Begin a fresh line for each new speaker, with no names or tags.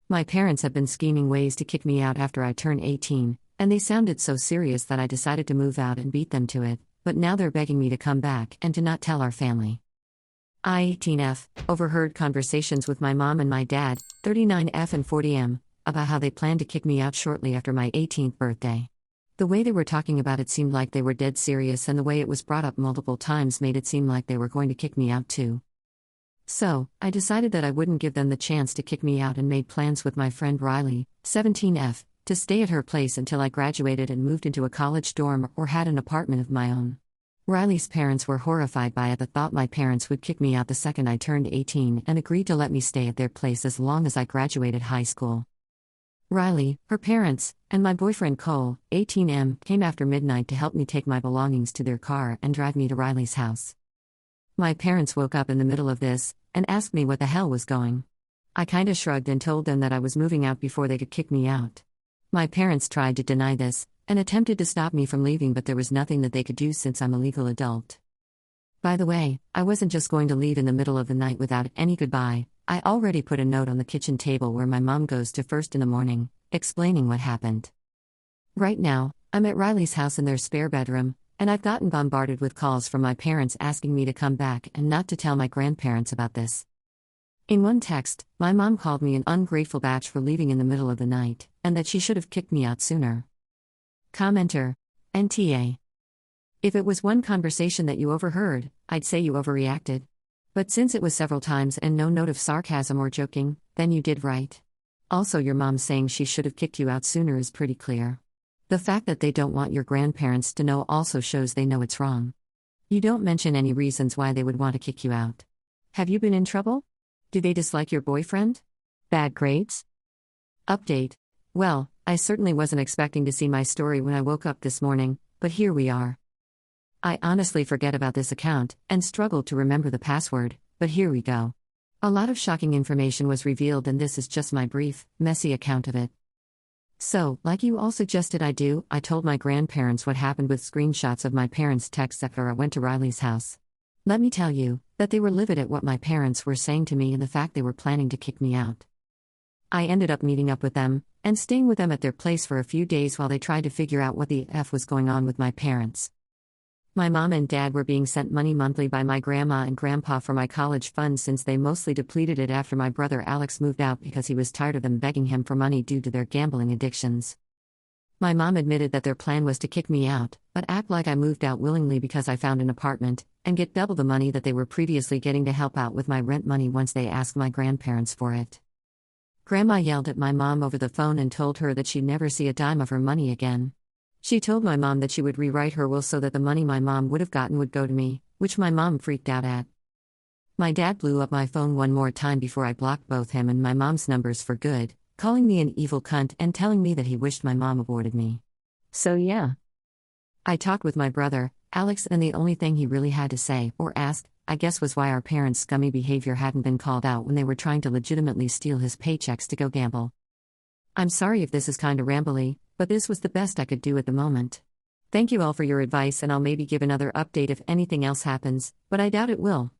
My parents have been scheming ways to kick me out after I turned 18, and they sounded so serious that I decided to move out and beat them to it, but now they're begging me to come back and to not tell our family. I 18F overheard conversations with my mom and my dad, 39F and 40M, about how they planned to kick me out shortly after my 18th birthday. The way they were talking about it seemed like they were dead serious, and the way it was brought up multiple times made it seem like they were going to kick me out too. So, I decided that I wouldn't give them the chance to kick me out and made plans with my friend Riley, 17F, to stay at her place until I graduated and moved into a college dorm or had an apartment of my own. Riley's parents were horrified by the thought my parents would kick me out the second I turned 18 and agreed to let me stay at their place as long as I graduated high school. Riley, her parents, and my boyfriend Cole, 18M, came after midnight to help me take my belongings to their car and drive me to Riley's house. My parents woke up in the middle of this and asked me what the hell was going. I kinda shrugged and told them that I was moving out before they could kick me out. My parents tried to deny this and attempted to stop me from leaving, but there was nothing that they could do since I'm a legal adult. By the way, I wasn't just going to leave in the middle of the night without any goodbye. I already put a note on the kitchen table where my mom goes to first in the morning, explaining what happened. Right now, I'm at Riley's house in their spare bedroom, and I've gotten bombarded with calls from my parents asking me to come back and not to tell my grandparents about this. In one text, my mom called me an ungrateful batch for leaving in the middle of the night, and that she should have kicked me out sooner. Commenter: NTA. If it was one conversation that you overheard, I'd say you overreacted. But since it was several times and no note of sarcasm or joking, then you did right. Also, your mom saying she should have kicked you out sooner is pretty clear. The fact that they don't want your grandparents to know also shows they know it's wrong. You don't mention any reasons why they would want to kick you out. Have you been in trouble? Do they dislike your boyfriend? Bad grades? Update. Well, I certainly wasn't expecting to see my story when I woke up this morning, but here we are. I honestly forget about this account and struggled to remember the password, but here we go. A lot of shocking information was revealed, and this is just my brief, messy account of it. So, like you all suggested I do, I told my grandparents what happened with screenshots of my parents' texts after I went to Riley's house. Let me tell you, that they were livid at what my parents were saying to me and the fact they were planning to kick me out. I ended up meeting up with them, and staying with them at their place for a few days while they tried to figure out what the F was going on with my parents. My mom and dad were being sent money monthly by my grandma and grandpa for my college fund since they mostly depleted it after my brother Alex moved out because he was tired of them begging him for money due to their gambling addictions. My mom admitted that their plan was to kick me out, but act like I moved out willingly because I found an apartment, and get double the money that they were previously getting to help out with my rent money once they asked my grandparents for it. Grandma yelled at my mom over the phone and told her that she'd never see a dime of her money again. She told my mom that she would rewrite her will so that the money my mom would have gotten would go to me, which my mom freaked out at. My dad blew up my phone one more time before I blocked both him and my mom's numbers for good, calling me an evil cunt and telling me that he wished my mom aborted me. So yeah. I talked with my brother, Alex, and the only thing he really had to say, or ask, I guess, was why our parents' scummy behavior hadn't been called out when they were trying to legitimately steal his paychecks to go gamble. I'm sorry if this is kinda rambly, but this was the best I could do at the moment. Thank you all for your advice, and I'll maybe give another update if anything else happens, but I doubt it will.